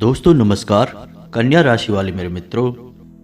दोस्तों नमस्कार। कन्या राशि वाले मेरे मित्रों,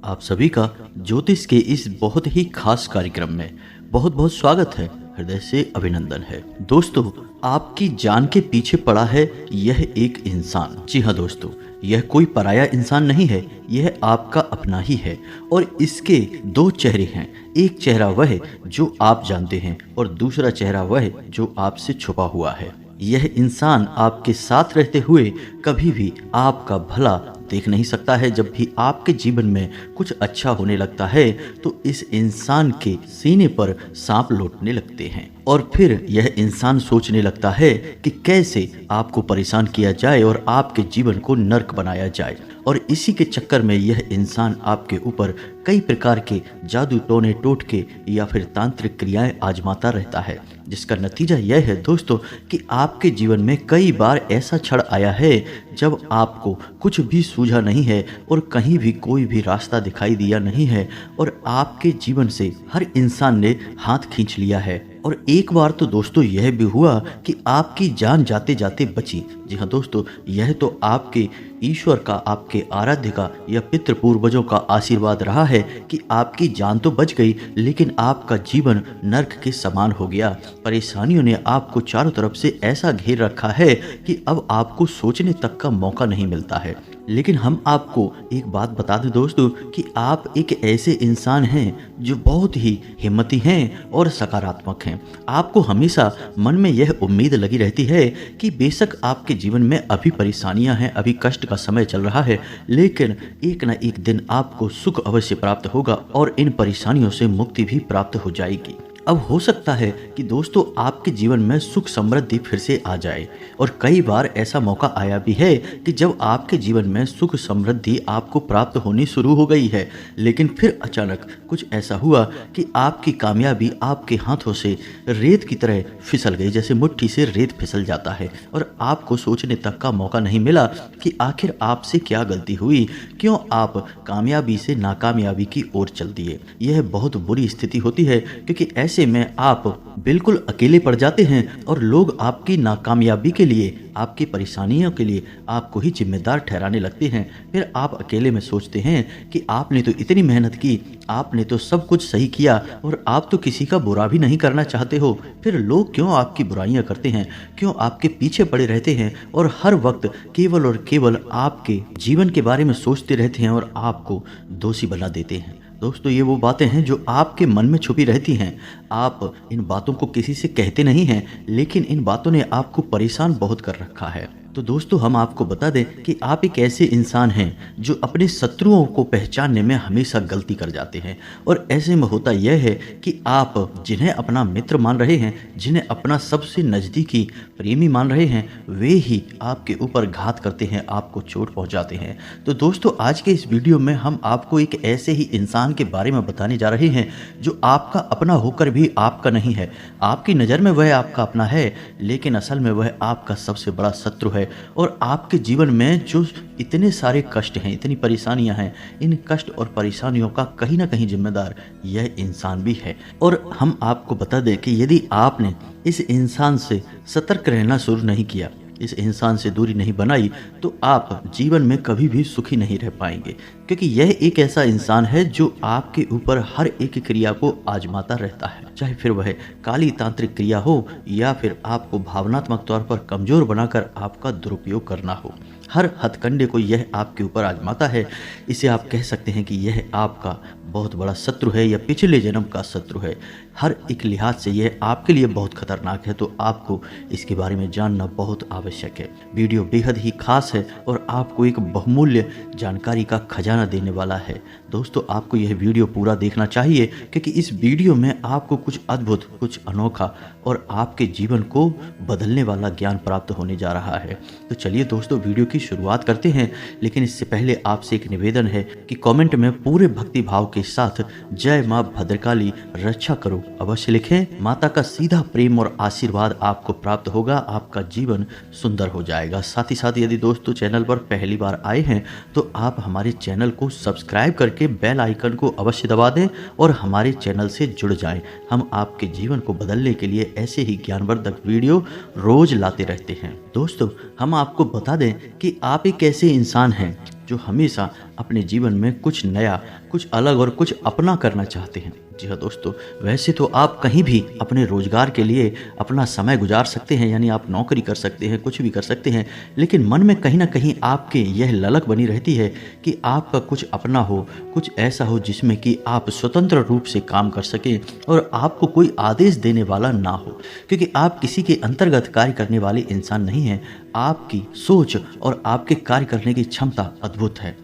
आप सभी का ज्योतिष के इस बहुत ही खास कार्यक्रम में बहुत बहुत स्वागत है, हृदय से अभिनंदन है। दोस्तों, आपकी जान के पीछे पड़ा है यह एक इंसान। जी हाँ दोस्तों, यह कोई पराया इंसान नहीं है, यह आपका अपना ही है और इसके दो चेहरे हैं। एक चेहरा वह जो आप जानते हैं और दूसरा चेहरा वह जो आपसे छुपा हुआ है। यह इंसान आपके साथ रहते हुए कभी भी आपका भला देख नहीं सकता है। जब भी आपके जीवन में कुछ अच्छा होने लगता है तो इस इंसान के सीने पर सांप लौटने लगते हैं और फिर यह इंसान सोचने लगता है कि कैसे आपको परेशान किया जाए और आपके जीवन को नर्क बनाया जाए। और इसी के चक्कर में यह इंसान आपके ऊपर कई प्रकार के जादू टोने टोटके या फिर तांत्रिक क्रियाएं आजमाता रहता है, जिसका नतीजा यह है दोस्तों कि आपके जीवन में कई बार ऐसा क्षण आया है जब आपको कुछ भी सूझा नहीं है और कहीं भी कोई भी रास्ता दिखाई दिया नहीं है और आपके जीवन से हर इंसान ने हाथ खींच लिया है। और एक बार तो दोस्तों यह भी हुआ कि आपकी जान जाते जाते बची। जी हाँ दोस्तों, यह तो आपके ईश्वर का, आपके आराध्य का या पितृ पूर्वजों का आशीर्वाद रहा है कि आपकी जान तो बच गई, लेकिन आपका जीवन नर्क के समान हो गया। परेशानियों ने आपको चारों तरफ से ऐसा घेर रखा है कि अब आपको सोचने तक का मौका नहीं मिलता है। लेकिन हम आपको एक बात बता दें दोस्तों कि आप एक ऐसे इंसान हैं जो बहुत ही हिम्मती हैं और सकारात्मक हैं। आपको हमेशा मन में यह उम्मीद लगी रहती है कि बेशक आपके जीवन में अभी परेशानियां हैं, अभी कष्ट का समय चल रहा है, लेकिन एक न एक दिन आपको सुख अवश्य प्राप्त होगा और इन परेशानियों से मुक्ति भी प्राप्त हो जाएगी। अब हो सकता है कि दोस्तों आपके जीवन में सुख समृद्धि फिर से आ जाए और कई बार ऐसा मौका आया भी है कि जब आपके जीवन में सुख समृद्धि आपको प्राप्त होनी शुरू हो गई है, लेकिन फिर अचानक कुछ ऐसा हुआ कि आपकी कामयाबी आपके हाथों से रेत की तरह फिसल गई, जैसे मुट्ठी से रेत फिसल जाता है और आपको सोचने तक का मौका नहीं मिला कि आखिर आपसे क्या गलती हुई, क्यों आप कामयाबी से नाकामयाबी की ओर चल दिए। यह बहुत बुरी स्थिति होती है क्योंकि ऐसे में आप बिल्कुल अकेले पड़ जाते हैं और लोग आपकी नाकामयाबी के लिए, आपकी परेशानियों के लिए आपको ही जिम्मेदार ठहराने लगते हैं। फिर आप अकेले में सोचते हैं कि आपने तो इतनी मेहनत की, आपने तो सब कुछ सही किया और आप तो किसी का बुरा भी नहीं करना चाहते हो, फिर लोग क्यों आपकी बुराइयां करते हैं, क्यों आपके पीछे पड़े रहते हैं और हर वक्त केवल और केवल आपके जीवन के बारे में सोचते रहते हैं और आपको दोषी बना देते हैं। दोस्तों, ये वो बातें हैं जो आपके मन में छुपी रहती हैं। आप इन बातों को किसी से कहते नहीं हैं, लेकिन इन बातों ने आपको परेशान बहुत कर रखा है। तो दोस्तों, हम आपको बता दें कि आप एक ऐसे इंसान हैं जो अपने शत्रुओं को पहचानने में हमेशा गलती कर जाते हैं और ऐसे में होता यह है कि आप जिन्हें अपना मित्र मान रहे हैं, जिन्हें अपना सबसे नज़दीकी प्रेमी मान रहे हैं, वे ही आपके ऊपर घात करते हैं, आपको चोट पहुंचाते हैं। तो दोस्तों, आज के इस वीडियो में हम आपको एक ऐसे ही इंसान के बारे में बताने जा रहे हैं जो आपका अपना होकर भी आपका नहीं है। आपकी नज़र में वह आपका अपना है, लेकिन असल में वह आपका सबसे बड़ा शत्रु है। और आपके जीवन में जो इतने सारे कष्ट हैं, इतनी परेशानियां हैं, इन कष्ट और परेशानियों का कहीं ना कहीं जिम्मेदार यह इंसान भी है। और हम आपको बता दें कि यदि आपने इस इंसान से सतर्क रहना शुरू नहीं किया, इस इंसान से दूरी नहीं बनाई, तो आप जीवन में कभी भी सुखी नहीं रह पाएंगे, क्योंकि यह एक ऐसा इंसान है जो आपके ऊपर हर एक क्रिया को आजमाता रहता है, चाहे फिर वह काली तांत्रिक क्रिया हो या फिर आपको भावनात्मक तौर पर कमजोर बनाकर आपका दुरुपयोग करना हो। हर हथकंडे को यह आपके ऊपर आजमाता है। इसे आप कह सकते हैं कि यह आपका बहुत बड़ा शत्रु है या पिछले जन्म का शत्रु है। हर एक लिहाज से यह आपके लिए बहुत खतरनाक है, तो आपको इसके बारे में जानना बहुत आवश्यक है। वीडियो बेहद ही खास है और आपको एक बहुमूल्य जानकारी का खजाना देने वाला है। दोस्तों, आपको यह वीडियो पूरा देखना चाहिए क्योंकि इस वीडियो में आपको कुछ अद्भुत, कुछ अनोखा और आपके जीवन को बदलने वाला ज्ञान प्राप्त होने जा रहा है। तो चलिए दोस्तों, वीडियो की शुरुआत करते हैं, लेकिन इससे पहले आपसे एक निवेदन है कि कमेंट में पूरे भक्ति भाव के साथ जय मां भद्रकाली रक्षा करो अवश्य लिखें। माता का सीधा प्रेम और आशीर्वाद आपको प्राप्त होगा, आपका जीवन सुंदर हो जाएगा। साथ ही साथ यदि दोस्तों चैनल पर पहली बार आए हैं तो आप हमारे चैनल चैनल को सब्सक्राइब करके बेल आइकन को अवश्य दबा दें और हमारे चैनल से जुड़ जाएं। हम आपके जीवन को बदलने के लिए ऐसे ही ज्ञानवर्धक वीडियो रोज लाते रहते हैं। दोस्तों, हम आपको बता दें कि आप एक ऐसे इंसान हैं जो हमेशा अपने जीवन में कुछ नया, कुछ अलग और कुछ अपना करना चाहते हैं। जी हाँ दोस्तों, वैसे तो आप कहीं भी अपने रोजगार के लिए अपना समय गुजार सकते हैं, यानी आप नौकरी कर सकते हैं, कुछ भी कर सकते हैं, लेकिन मन में कहीं ना कहीं आपके यह ललक बनी रहती है कि आपका कुछ अपना हो, कुछ ऐसा हो जिसमें कि आप स्वतंत्र रूप से काम कर सकें और आपको कोई आदेश देने वाला ना हो, क्योंकि आप किसी के अंतर्गत कार्य करने वाले इंसान नहीं हैं। आपकी सोच और आपके कार्य करने की क्षमता अद्भुत है।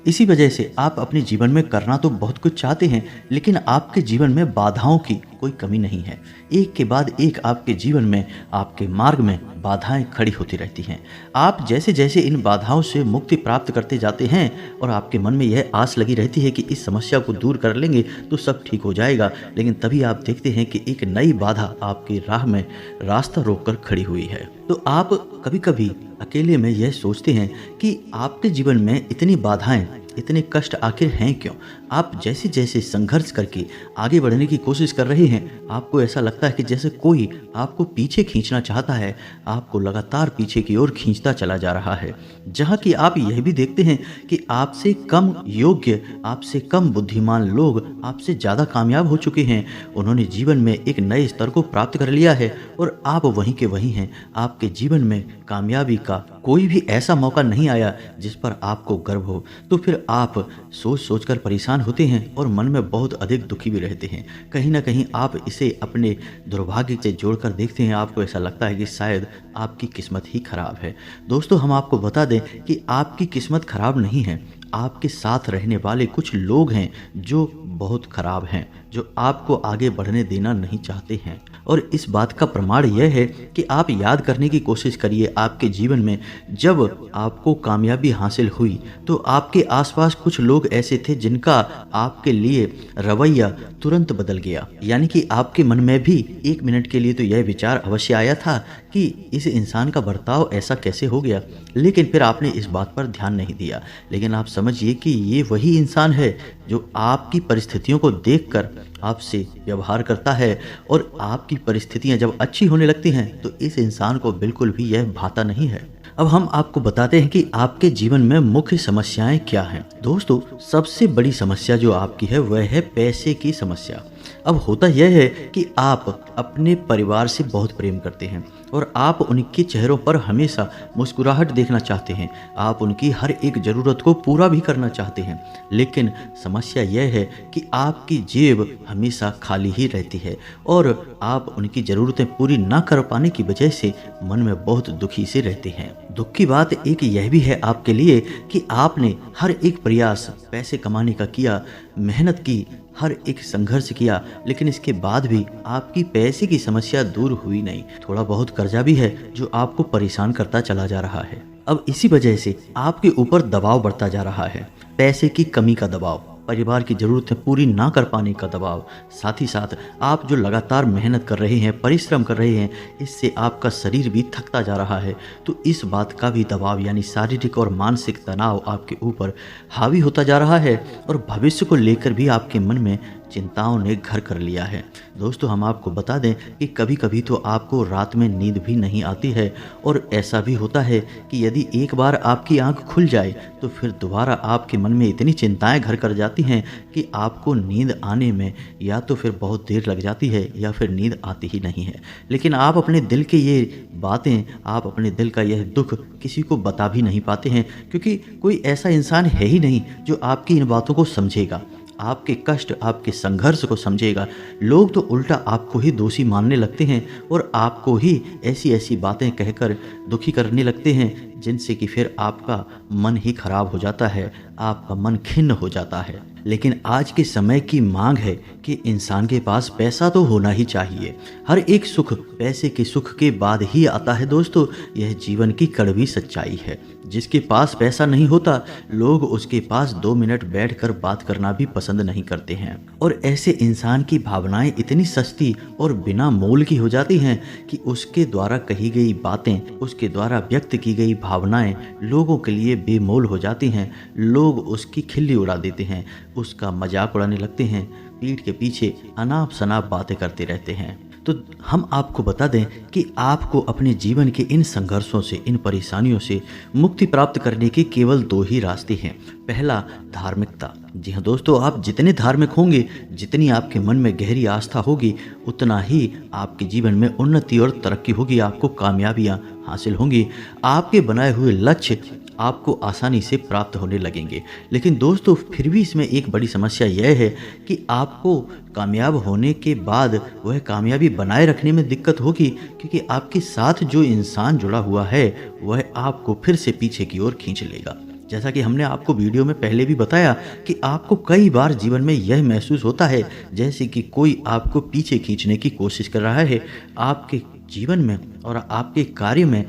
इसी वजह से आप अपने जीवन में करना तो बहुत कुछ चाहते हैं, लेकिन आपके जीवन में बाधाओं की कोई कमी नहीं है। एक के बाद एक आपके जीवन में, आपके मार्ग में बाधाएं खड़ी होती रहती हैं। आप जैसे जैसे इन बाधाओं से मुक्ति प्राप्त करते जाते हैं और आपके मन में यह आस लगी रहती है कि इस समस्या को दूर कर लेंगे तो सब ठीक हो जाएगा, लेकिन तभी आप देखते हैं कि एक नई बाधा आपकी राह में रास्ता रोककर खड़ी हुई है। तो आप कभी कभी अकेले में यह सोचते हैं कि आपके जीवन में इतनी बाधाएं, इतने कष्ट आखिर हैं क्यों? आप जैसे जैसे संघर्ष करके आगे बढ़ने की कोशिश कर रहे हैं, आपको ऐसा लगता है कि जैसे कोई आपको पीछे खींचना चाहता है, आपको लगातार पीछे की ओर खींचता चला जा रहा है। जहाँ कि आप यह भी देखते हैं कि आपसे कम योग्य, आपसे कम बुद्धिमान लोग आपसे ज़्यादा कामयाब हो चुके हैं। उन्होंने जीवन में एक नए स्तर को प्राप्त कर लिया है और आप वहीं के वहीं हैं। आपके जीवन में कामयाबी का कोई भी ऐसा मौका नहीं आया जिस पर आपको गर्व हो। तो फिर आप सोच सोच कर परेशान होते हैं और मन में बहुत अधिक दुखी भी रहते हैं। कहीं ना कहीं आप इसे अपने दुर्भाग्य से जोड़कर देखते हैं। आपको ऐसा लगता है कि शायद आपकी किस्मत ही खराब है। दोस्तों, हम आपको बता दें कि आपकी किस्मत खराब नहीं है। आपके साथ रहने वाले कुछ लोग हैं जो बहुत खराब हैं, जो आपको आगे बढ़ने देना नहीं चाहते हैं। और इस बात का प्रमाण यह है कि आप याद करने की कोशिश करिए, आपके जीवन में जब आपको कामयाबी हासिल हुई तो आपके आसपास कुछ लोग ऐसे थे जिनका आपके लिए रवैया तुरंत बदल गया। यानी कि आपके मन में भी एक मिनट के लिए तो यह विचार अवश्य आया था कि इस इंसान का बर्ताव ऐसा कैसे हो गया, लेकिन फिर आपने इस बात पर ध्यान नहीं दिया। लेकिन आप समझिए कि ये वही इंसान है जो आपकी परिस्थितियों को देखकर आपसे व्यवहार करता है, और आपकी परिस्थितियां जब अच्छी होने लगती हैं तो इस इंसान को बिल्कुल भी यह भाता नहीं है। अब हम आपको बताते हैं कि आपके जीवन में मुख्य समस्याएं क्या हैं। दोस्तों, सबसे बड़ी समस्या जो आपकी है वह है पैसे की समस्या। अब होता यह है कि आप अपने परिवार से बहुत प्रेम करते हैं और आप उनके चेहरों पर हमेशा मुस्कुराहट देखना चाहते हैं। आप उनकी हर एक ज़रूरत को पूरा भी करना चाहते हैं, लेकिन समस्या यह है कि आपकी जेब हमेशा खाली ही रहती है और आप उनकी ज़रूरतें पूरी ना कर पाने की वजह से मन में बहुत दुखी से रहते हैं। दुख की बात एक यह भी है आपके लिए कि आपने हर एक प्रयास पैसे कमाने का किया, मेहनत की, हर एक संघर्ष किया, लेकिन इसके बाद भी आपकी पैसे की समस्या दूर हुई नहीं। थोड़ा बहुत कर्जा भी है जो आपको परेशान करता चला जा रहा है। अब इसी वजह से आपके ऊपर दबाव बढ़ता जा रहा है, पैसे की कमी का दबाव, परिवार की ज़रूरतें पूरी ना कर पाने का दबाव, साथ ही साथ आप जो लगातार मेहनत कर रहे हैं, परिश्रम कर रहे हैं, इससे आपका शरीर भी थकता जा रहा है। तो इस बात का भी दबाव यानी शारीरिक और मानसिक तनाव आपके ऊपर हावी होता जा रहा है और भविष्य को लेकर भी आपके मन में चिंताओं ने घर कर लिया है। दोस्तों, हम आपको बता दें कि कभी कभी तो आपको रात में नींद भी नहीं आती है और ऐसा भी होता है कि यदि एक बार आपकी आंख खुल जाए तो फिर दोबारा आपके मन में इतनी चिंताएं घर कर जाती हैं कि आपको नींद आने में या तो फिर बहुत देर लग जाती है या फिर नींद आती ही नहीं है। लेकिन आप अपने दिल के ये बातें, आप अपने दिल का यह दुख किसी को बता भी नहीं पाते हैं, क्योंकि कोई ऐसा इंसान है ही नहीं जो आपकी इन बातों को समझेगा, आपके कष्ट, आपके संघर्ष को समझेगा। लोग तो उल्टा आपको ही दोषी मानने लगते हैं और आपको ही ऐसी ऐसी बातें कहकर दुखी करने लगते हैं जिनसे कि फिर आपका मन ही खराब हो जाता है, आपका मन खिन्न हो जाता है। लेकिन आज के समय की मांग है कि इंसान के पास पैसा तो होना ही चाहिए। हर एक सुख पैसे के सुख के बाद ही आता है दोस्तों, यह जीवन की कड़वी सच्चाई है। जिसके पास पैसा नहीं होता, लोग उसके पास 2 मिनट बैठकर बात करना भी पसंद नहीं करते हैं। और ऐसे इंसान की भावनाएं इतनी सस्ती और बिना मोल की हो जाती हैं कि उसके द्वारा कही गई बातें, उसके द्वारा व्यक्त की गई भावनाएं लोगों के लिए बेमोल हो जाती हैं। लोग उसकी खिल्ली उड़ा देते हैं, उसका मजाक उड़ाने लगते हैं, पीठ के पीछे अनाप शनाप बातें करते रहते हैं। तो हम आपको बता दें कि आपको अपने जीवन के इन संघर्षों से, इन परेशानियों से मुक्ति प्राप्त करने के केवल 2 ही रास्ते हैं। पहला, धार्मिकता। जी हाँ दोस्तों, आप जितने धार्मिक होंगे, जितनी आपके मन में गहरी आस्था होगी, उतना ही आपके जीवन में उन्नति और तरक्की होगी, आपको कामयाबियाँ हासिल होंगी, आपके बनाए हुए लक्ष्य आपको आसानी से प्राप्त होने लगेंगे। लेकिन दोस्तों, फिर भी इसमें एक बड़ी समस्या यह है कि आपको कामयाब होने के बाद वह कामयाबी बनाए रखने में दिक्कत होगी, क्योंकि आपके साथ जो इंसान जुड़ा हुआ है वह आपको फिर से पीछे की ओर खींच लेगा। जैसा कि हमने आपको वीडियो में पहले भी बताया कि आपको कई बार जीवन में यह महसूस होता है जैसे कि कोई आपको पीछे खींचने की कोशिश कर रहा है। आपके जीवन में और आपके कार्य में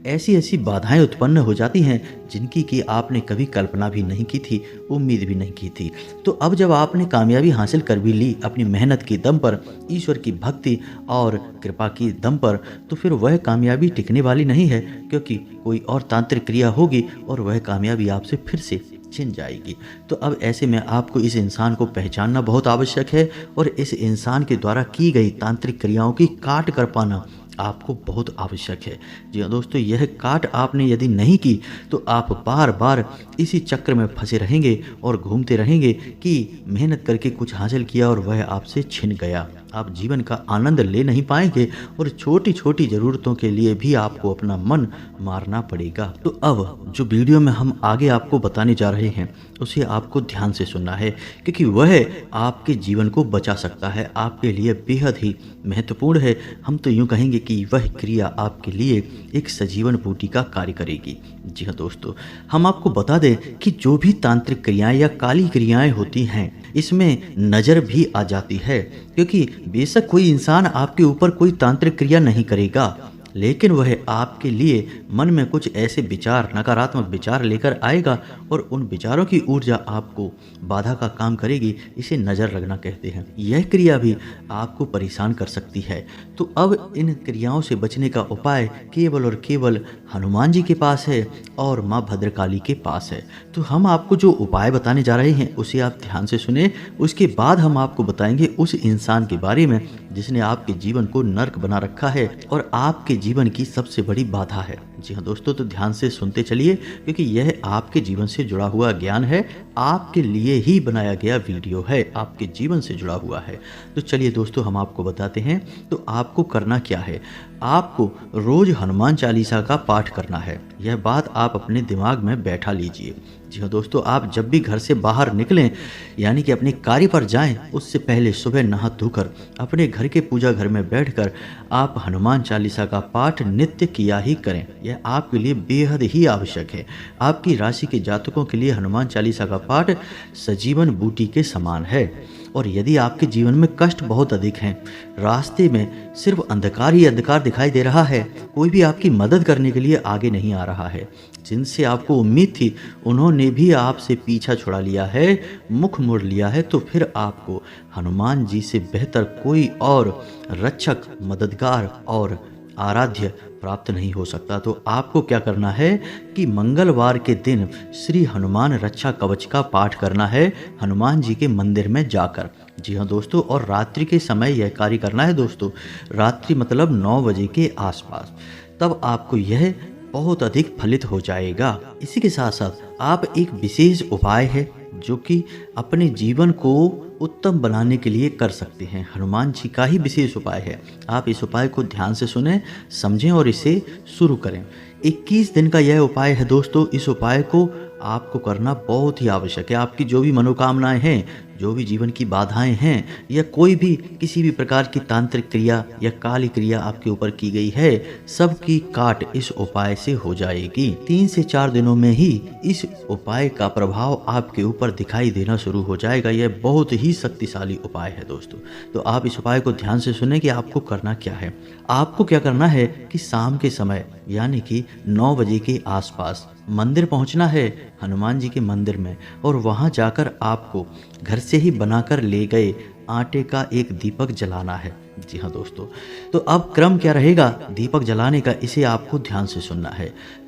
ऐसी ऐसी बाधाएं उत्पन्न हो जाती हैं जिनकी कि आपने कभी कल्पना भी नहीं की थी, उम्मीद भी नहीं की थी। तो अब जब आपने कामयाबी हासिल कर भी ली अपनी मेहनत के दम पर, ईश्वर की भक्ति और कृपा की दम पर, तो फिर वह कामयाबी टिकने वाली नहीं है, क्योंकि कोई और तांत्रिक क्रिया होगी और वह कामयाबी आपसे फिर से छिन जाएगी। तो अब ऐसे में आपको इस इंसान को पहचानना बहुत आवश्यक है और इस इंसान के द्वारा की गई तांत्रिक क्रियाओं की काट कर पाना आपको बहुत आवश्यक है। जी हाँ दोस्तों, यह काट आपने यदि नहीं की तो आप बार बार इसी चक्र में फंसे रहेंगे और घूमते रहेंगे कि मेहनत करके कुछ हासिल किया और वह आपसे छिन गया। आप जीवन का आनंद ले नहीं पाएंगे और छोटी छोटी ज़रूरतों के लिए भी आपको अपना मन मारना पड़ेगा। तो अब जो वीडियो में हम आगे आपको बताने जा रहे हैं उसे आपको ध्यान से सुनना है, क्योंकि वह आपके जीवन को बचा सकता है, आपके लिए बेहद ही महत्वपूर्ण है। हम तो यूँ कहेंगे कि वह क्रिया आपके लिए एक सजीवन बूटी का कार्य करेगी। जी हाँ दोस्तों, हम आपको बता दें कि जो भी तांत्रिक क्रियाएं या काली क्रियाएं होती हैं, इसमें नज़र भी आ जाती है, क्योंकि बेशक कोई इंसान आपके ऊपर कोई तांत्रिक क्रिया नहीं करेगा, लेकिन वह आपके लिए मन में कुछ ऐसे विचार, नकारात्मक विचार लेकर आएगा और उन विचारों की ऊर्जा आपको बाधा का काम करेगी। इसे नज़र लगना कहते हैं। यह क्रिया भी आपको परेशान कर सकती है। तो अब इन क्रियाओं से बचने का उपाय केवल और केवल हनुमान जी के पास है और माँ भद्रकाली के पास है। तो हम आपको जो उपाय बताने जा रहे हैं उसे आप ध्यान से सुने। उसके बाद हम आपको बताएंगे उस इंसान के बारे में जिसने आपके जीवन को नर्क बना रखा है और आपके जीवन की सबसे बड़ी बाधा है। जी हाँ दोस्तों, तो ध्यान से सुनते चलिए, क्योंकि यह आपके जीवन से जुड़ा हुआ ज्ञान है, आपके लिए ही बनाया गया वीडियो है, आपके जीवन से जुड़ा हुआ है। तो चलिए दोस्तों, हम आपको बताते हैं। तो आपको करना क्या है, आपको रोज हनुमान चालीसा का पाठ करना है। यह बात आप अपने दिमाग में बैठा लीजिए। जी हाँ दोस्तों, आप जब भी घर से बाहर निकलें, यानी कि अपने कार्य पर जाएं, उससे पहले सुबह नहा धोकर अपने घर के पूजा घर में बैठकर आप हनुमान चालीसा का पाठ नित्य किया ही करें। यह आपके लिए बेहद ही आवश्यक है। आपकी राशि के जातकों के लिए हनुमान चालीसा का पाठ सजीवन बूटी के समान है। और यदि आपके जीवन में कष्ट बहुत अधिक हैं, रास्ते में सिर्फ अंधकार ही अंधकार दिखाई दे रहा है, कोई भी आपकी मदद करने के लिए आगे नहीं आ रहा है, जिनसे आपको उम्मीद थी उन्होंने भी आपसे पीछा छुड़ा लिया है, मुख मोड़ लिया है, तो फिर आपको हनुमान जी से बेहतर कोई और रक्षक, मददगार और आराध्य प्राप्त नहीं हो सकता। तो आपको क्या करना है कि मंगलवार के दिन श्री हनुमान रक्षा कवच का पाठ करना है हनुमान जी के मंदिर में जाकर। जी हाँ दोस्तों, और रात्रि के समय यह कार्य करना है दोस्तों, रात्रि मतलब 9 बजे के आसपास। तब आपको यह बहुत अधिक फलित हो जाएगा। इसी के साथ साथ आप एक विशेष उपाय है जो कि अपने जीवन को उत्तम बनाने के लिए कर सकते हैं। हनुमान जी का ही विशेष उपाय है। आप इस उपाय को ध्यान से सुने, समझें और इसे शुरू करें। 21 दिन का यह उपाय है दोस्तों। इस उपाय को आपको करना बहुत ही आवश्यक है। आपकी जो भी मनोकामनाएं हैं, जो भी जीवन की बाधाएं हैं, या कोई भी किसी भी प्रकार की तांत्रिक क्रिया या काली क्रिया आपके ऊपर की गई है, सब की काट इस उपाय से हो जाएगी। 3 से 4 दिनों में ही इस उपाय का प्रभाव आपके ऊपर दिखाई देना शुरू हो जाएगा। यह बहुत ही शक्तिशाली उपाय है दोस्तों। तो आप इस उपाय को ध्यान से सुने कि आपको करना क्या है। आपको क्या करना है कि शाम के समय यानी कि 9 बजे के आसपास मंदिर पहुंचना है, हनुमान जी के मंदिर में, और वहां जाकर आपको घर से ही बनाकर ले गए आटे का एक दीपक जलाना है। जी हाँ दोस्तों, तो अब क्रम क्या रहेगा दीपक जलाने का, इसे आपको ध्यान से सुनना है।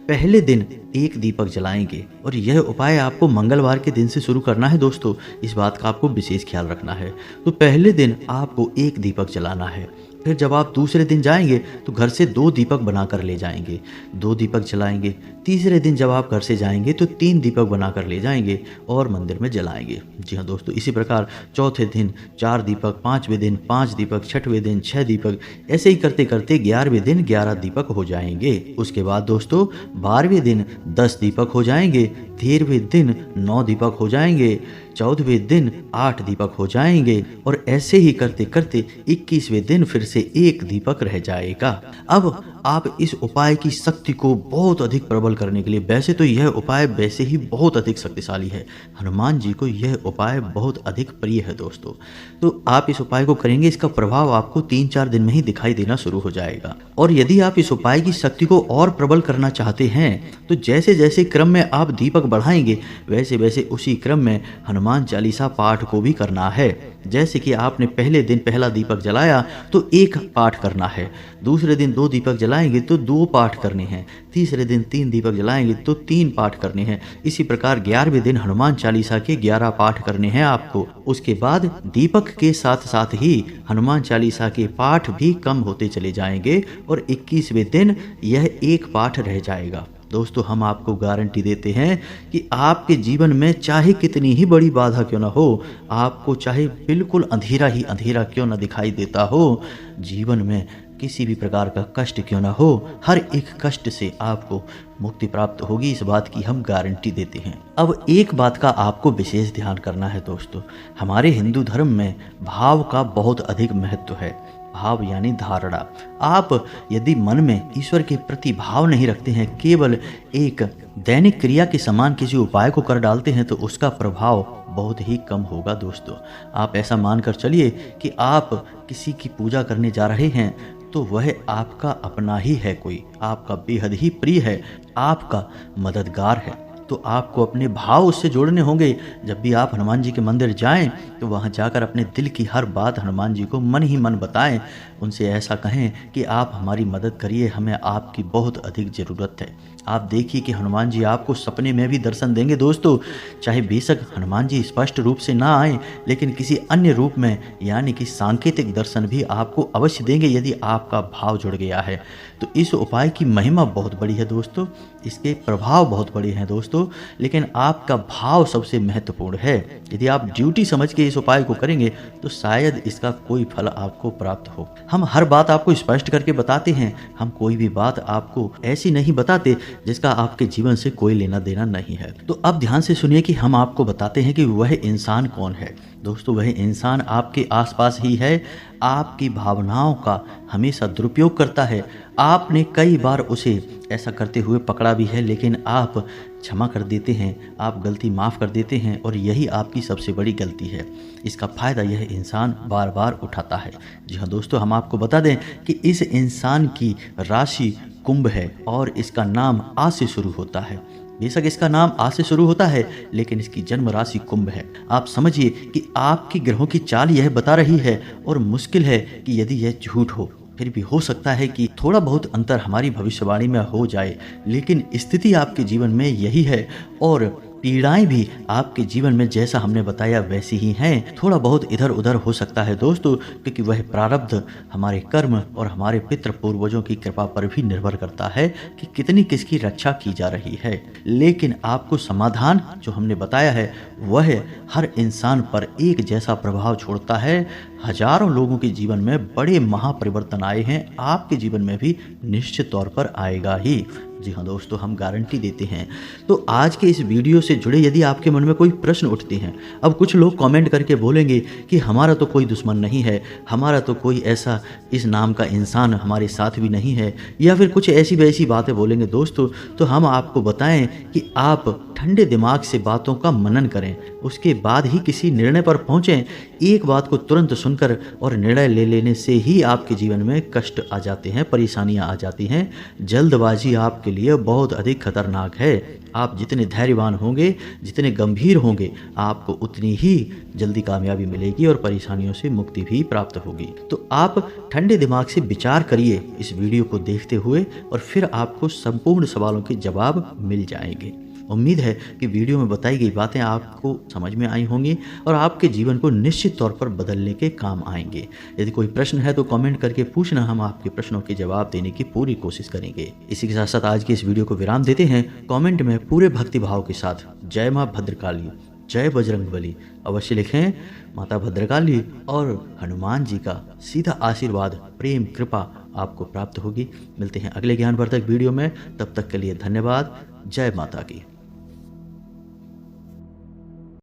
पहले दिन एक दीपक जलाएंगे और यह उपाय आपको मंगलवार के दिन से शुरू करना है दोस्तों, इस बात का आपको विशेष ख्याल रखना है। तो पहले दिन आपको एक दीपक जलाना है। फिर जब आप दूसरे दिन जाएंगे तो घर से 2 दीपक बनाकर ले जाएंगे, 2 दीपक जलाएंगे। तीसरे दिन जब आप घर से जाएंगे तो 3 दीपक बनाकर ले जाएंगे और मंदिर में जलाएंगे। जी हाँ दोस्तों, इसी प्रकार चौथे दिन 4 दीपक, 5वें दिन 5 दीपक, 6वें दिन 6 दीपक, ऐसे ही करते करते 11वें दिन 11 दीपक हो जाएंगे। उसके बाद दोस्तों 12वें दिन 10 दीपक हो जाएंगे, 13वें दिन 9 दीपक हो जाएंगे, 14वें दिन 8 दीपक हो जाएंगे, और ऐसे ही करते करते 21वें दिन फिर से 1 दीपक रह जाएगा। अब आप इस उपाय की शक्ति को बहुत अधिक प्रबल करने के लिए, वैसे तो यह उपाय वैसे ही बहुत अधिक शक्तिशाली है, हनुमान जी को यह उपाय बहुत अधिक प्रिय है दोस्तों। तो आप इस उपाय को करेंगे, इसका प्रभाव आपको 3-4 दिन में ही दिखाई देना शुरू हो जाएगा। और यदि आप इस उपाय की शक्ति को और प्रबल करना चाहते हैं तो जैसे जैसे क्रम में आप दीपक बढ़ाएंगे वैसे वैसे उसी क्रम में हनुमान चालीसा पाठ को भी करना है। जैसे कि आपने पहले दिन पहला दीपक जलाया तो 1 पाठ करना है, दूसरे दिन 2 दीपक जलाएंगे तो 2 पाठ करने हैं, तीसरे दिन 3 दीपक जलाएंगे तो 3 पाठ करने हैं। इसी प्रकार 11वें दिन हनुमान चालीसा के 11 पाठ करने हैं आपको। उसके बाद दीपक के साथ साथ ही हनुमान चालीसा के पाठ भी कम होते चले जाएंगे और 21वें दिन यह 1 पाठ रह जाएगा। दोस्तों, हम आपको गारंटी देते हैं कि आपके जीवन में चाहे कितनी ही बड़ी बाधा क्यों ना हो, आपको चाहे बिल्कुल अंधेरा ही अंधेरा क्यों ना दिखाई देता हो, जीवन में किसी भी प्रकार का कष्ट क्यों ना हो, हर एक कष्ट से आपको मुक्ति प्राप्त होगी, इस बात की हम गारंटी देते हैं। अब एक बात का आपको विशेष ध्यान करना है दोस्तों, हमारे हिंदू धर्म में भाव का बहुत अधिक महत्व है। भाव यानी धारणा। आप यदि मन में ईश्वर के प्रति भाव नहीं रखते हैं, केवल एक दैनिक क्रिया के समान किसी उपाय को कर डालते हैं, तो उसका प्रभाव बहुत ही कम होगा दोस्तों। आप ऐसा मानकर चलिए कि आप किसी की पूजा करने जा रहे हैं तो वह आपका अपना ही है, कोई आपका बेहद ही प्रिय है, आपका मददगार है। तो आपको अपने भाव उससे जोड़ने होंगे। जब भी आप हनुमान जी के मंदिर जाएं तो वहां जाकर अपने दिल की हर बात हनुमान जी को मन ही मन बताएं, उनसे ऐसा कहें कि आप हमारी मदद करिए, हमें आपकी बहुत अधिक ज़रूरत है। आप देखिए कि हनुमान जी आपको सपने में भी दर्शन देंगे दोस्तों, चाहे बेशक हनुमान जी स्पष्ट रूप से ना आए, लेकिन किसी अन्य रूप में यानी कि सांकेतिक दर्शन भी आपको अवश्य देंगे यदि आपका भाव जुड़ गया है। तो इस उपाय की महिमा बहुत बड़ी है दोस्तों, इसके प्रभाव बहुत बड़े हैं दोस्तों, लेकिन आपका भाव सबसे महत्वपूर्ण है। यदि आप ड्यूटी समझ के इस उपाय को करेंगे तो शायद इसका कोई फल आपको प्राप्त हो। हम हर बात आपको स्पष्ट करके बताते हैं, हम कोई भी बात आपको ऐसी नहीं बताते जिसका आपके जीवन से कोई लेना देना नहीं है। तो अब ध्यान से सुनिए कि हम आपको बताते हैं कि वह इंसान कौन है। दोस्तों, वह इंसान आपके आसपास ही है, आपकी भावनाओं का हमेशा दुरुपयोग करता है। आपने कई बार उसे ऐसा करते हुए पकड़ा भी है, लेकिन आप क्षमा कर देते हैं, आप गलती माफ़ कर देते हैं, और यही आपकी सबसे बड़ी गलती है। इसका फ़ायदा यह इंसान बार बार उठाता है। जी हाँ दोस्तों, हम आपको बता दें कि इस इंसान की राशि कुंभ है और इसका नाम आ से शुरू होता है। बेशक इसका नाम आ से शुरू होता है, लेकिन इसकी जन्म राशि कुंभ है। आप समझिए कि आपकी ग्रहों की चाल यह बता रही है, और मुश्किल है कि यदि यह झूठ हो, फिर भी हो सकता है कि थोड़ा बहुत अंतर हमारी भविष्यवाणी में हो जाए, लेकिन स्थिति आपके जीवन में यही है, और पीड़ाएं भी आपके जीवन में जैसा हमने बताया वैसी ही हैं। थोड़ा बहुत इधर उधर हो सकता है दोस्तों, क्योंकि वह प्रारब्ध हमारे कर्म और हमारे पितृ पूर्वजों की कृपा पर भी निर्भर करता है कि कितनी किसकी रक्षा की जा रही है। लेकिन आपको समाधान जो हमने बताया है वह हर इंसान पर एक जैसा प्रभाव छोड़ता है। हजारों लोगों के जीवन में बड़े महापरिवर्तन आए हैं, आपके जीवन में भी निश्चित तौर पर आएगा ही। जी हाँ दोस्तों, हम गारंटी देते हैं। तो आज के इस वीडियो से जुड़े यदि आपके मन में कोई प्रश्न उठते हैं, अब कुछ लोग कमेंट करके बोलेंगे कि हमारा तो कोई दुश्मन नहीं है, हमारा तो कोई ऐसा इस नाम का इंसान हमारे साथ भी नहीं है, या फिर कुछ ऐसी वैसी बातें बोलेंगे दोस्तों, तो हम आपको बताएं कि आप ठंडे दिमाग से बातों का मनन करें, उसके बाद ही किसी निर्णय पर पहुंचें। एक बात को तुरंत सुनकर और निर्णय ले लेने से ही आपके जीवन में कष्ट आ जाते हैं, परेशानियां आ जाती हैं। जल्दबाजी आपके लिए बहुत अधिक खतरनाक है। आप जितने धैर्यवान होंगे, जितने गंभीर होंगे, आपको उतनी ही जल्दी कामयाबी मिलेगी और परेशानियों से मुक्ति भी प्राप्त होगी। तो आप ठंडे दिमाग से विचार करिए इस वीडियो को देखते हुए और फिर आपको संपूर्ण सवालों के जवाब मिल जाएंगे। उम्मीद है कि वीडियो में बताई गई बातें आपको समझ में आई होंगी और आपके जीवन को निश्चित तौर पर बदलने के काम आएंगे। यदि कोई प्रश्न है तो कमेंट करके पूछना, हम आपके प्रश्नों के जवाब देने की पूरी कोशिश करेंगे। इसी के साथ साथ आज की इस वीडियो को विराम देते हैं। कमेंट में पूरे भक्ति भाव के साथ जय माँ भद्रकाली, जय बजरंगबली अवश्य लिखें। माता भद्रकाली और हनुमान जी का सीधा आशीर्वाद, प्रेम, कृपा आपको प्राप्त होगी। मिलते हैं अगले ज्ञानवर्धक वीडियो में, तब तक के लिए धन्यवाद। जय माता की।